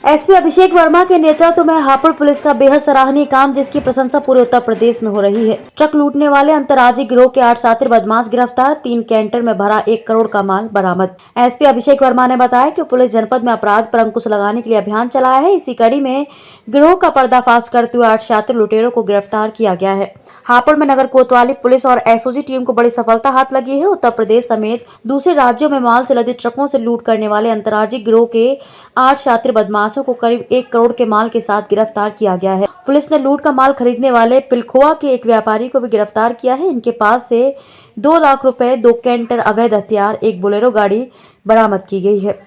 SP अभिषेक वर्मा के नेतृत्व में हापुड़ पुलिस का बेहद सराहनीय काम, जिसकी प्रशंसा पूरे उत्तर प्रदेश में हो रही है। ट्रक लूटने वाले अंतर्राज्यीय गिरोह के 8 शातिर बदमाश गिरफ्तार, 3 कैंटर में भरा 1 करोड़ का माल बरामद। एसपी अभिषेक वर्मा ने बताया कि पुलिस जनपद में अपराध पर अंकुश लगाने के लिए अभियान चलाया है। इसी कड़ी में गिरोह का पर्दाफाश करते हुए 8 शातिर लुटेरों को गिरफ्तार किया गया है। हापुड़ में नगर कोतवाली पुलिस और एसओजी टीम को बड़ी सफलता हाथ लगी है। उत्तर प्रदेश समेत दूसरे राज्यों में माल से लदे ट्रकों से लूट करने वाले अंतर्राज्यीय गिरोह के 8 शातिर बदमाशों को करीब 1 करोड़ के माल के साथ गिरफ्तार किया गया है। पुलिस ने लूट का माल खरीदने वाले पिलखुआ के एक व्यापारी को भी गिरफ्तार किया है। इनके पास से 2 लाख रुपए, 2 कैंटर अवैध हथियार, 1 बोलेरो गाड़ी बरामद की गई है।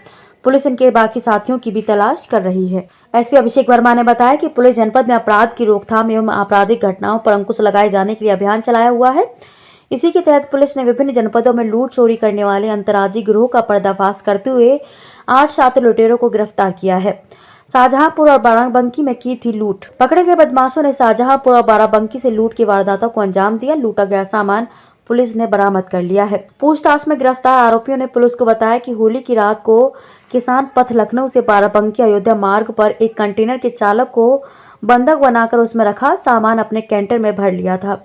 पुलिस इनके बाकी साथियों की भी तलाश कर रही है। एसपी अभिषेक वर्मा ने बताया कि पुलिस जनपद में अपराध की रोकथाम एवं आपराधिक घटनाओं पर अंकुश लगाए जाने के लिए अभियान चलाया हुआ है। इसी के तहत पुलिस ने विभिन्न जनपदों में लूट चोरी करने वाले अंतर्राज्यीय गिरोह का पर्दाफाश करते हुए 8 शातिर लुटेरों को गिरफ्तार किया है। शाहजहांपुर और बाराबंकी में की थी लूट। पकड़े गए बदमाशों ने शाहजहांपुर और बाराबंकी से लूट की वारदातों को अंजाम दिया। लूटा गया सामान पुलिस ने बरामद कर लिया है। पूछताछ में गिरफ्तार आरोपियों ने पुलिस को बताया कि होली की रात को किसान पथ लखनऊ से बाराबंकी अयोध्या मार्ग पर एक कंटेनर के चालक को बंधक बनाकर उसमें रखा सामान अपने कैंटर में भर लिया था।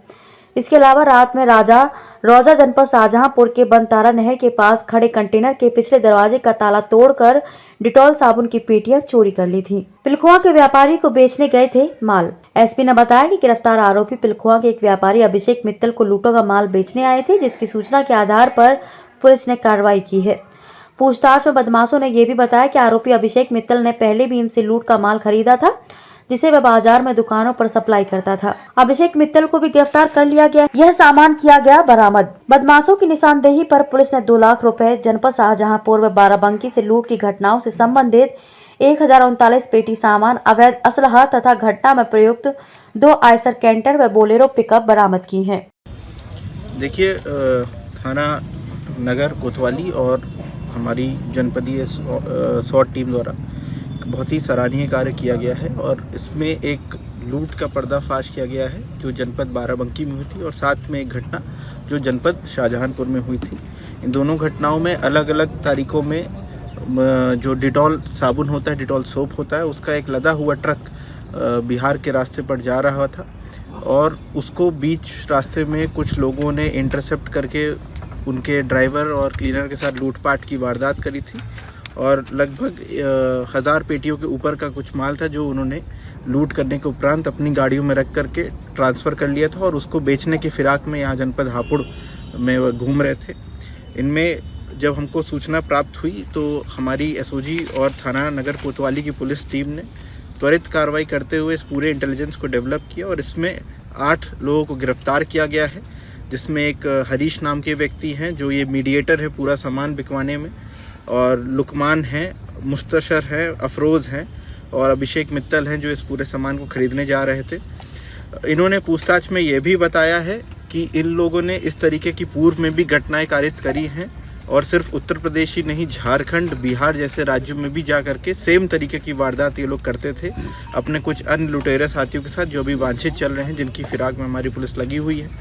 इसके अलावा रात में रौजा जनपद शाहजहांपुर के बनतारा नहर के पास खड़े कंटेनर के पिछले दरवाजे का ताला तोड़कर डिटॉल साबुन की पेटियां चोरी कर ली थी। पिलखुआ के व्यापारी को बेचने गए थे माल। एसपी ने बताया कि गिरफ्तार आरोपी पिलखुआ के एक व्यापारी अभिषेक मित्तल को लूटों का माल बेचने आए थे, जिसकी सूचना के आधार पर पुलिस ने कार्रवाई की है। पूछताछ में बदमाशों ने यह भी बताया कि आरोपी अभिषेक मित्तल ने पहले भी इनसे लूट का माल खरीदा था, जिसे वह बाजार में दुकानों पर सप्लाई करता था। अभिषेक मित्तल को भी गिरफ्तार कर लिया गया। यह सामान किया गया बरामद। बदमाशों की निशानदेही पर पुलिस ने 2 लाख रुपए, जनपद शाहजहांपुर व बाराबंकी से लूट की घटनाओं से संबंधित 1039 पेटी सामान, अवैध असलहा तथा घटना में प्रयुक्त 2 आयसर कैंटर व बोलेरो पिकअप बरामद की है। देखिए, थाना नगर कोतवाली और हमारी जनपदीय SWAT टीम द्वारा बहुत ही सराहनीय कार्य किया गया है और इसमें एक लूट का पर्दाफाश किया गया है जो जनपद बाराबंकी में हुई थी और साथ में एक घटना जो जनपद शाहजहांपुर में हुई थी। इन दोनों घटनाओं में अलग अलग तारीखों में जो डिटॉल साबुन होता है, डिटॉल सोप होता है, उसका एक लदा हुआ ट्रक बिहार के रास्ते पर जा रहा था और उसको बीच रास्ते में कुछ लोगों ने इंटरसेप्ट करके उनके ड्राइवर और क्लीनर के साथ लूटपाट की वारदात करी थी और लगभग 1000 पेटियों के ऊपर का कुछ माल था जो उन्होंने लूट करने के उपरांत अपनी गाड़ियों में रख करके ट्रांसफ़र कर लिया था और उसको बेचने के फिराक में यहाँ जनपद हापुड़ में वह घूम रहे थे। इनमें जब हमको सूचना प्राप्त हुई तो हमारी एसओजी और थाना नगर कोतवाली की पुलिस टीम ने त्वरित कार्रवाई करते हुए इस पूरे इंटेलिजेंस को डेवलप किया और इसमें 8 लोगों को गिरफ्तार किया गया है, जिसमें एक हरीश नाम के व्यक्ति हैं जो ये मीडिएटर है पूरा सामान बिकवाने में, और लुकमान हैं, मुस्तशर हैं, अफरोज़ हैं और अभिषेक मित्तल हैं जो इस पूरे सामान को खरीदने जा रहे थे। इन्होंने पूछताछ में ये भी बताया है कि इन लोगों ने इस तरीके की पूर्व में भी घटनाएं कारित करी हैं और सिर्फ उत्तर प्रदेश ही नहीं, झारखंड, बिहार जैसे राज्यों में भी जा करके सेम तरीके की वारदात ये लोग करते थे अपने कुछ अन्य लुटेरे साथियों के साथ जो भी वांछित चल रहे हैं, जिनकी फिराक में हमारी पुलिस लगी हुई है।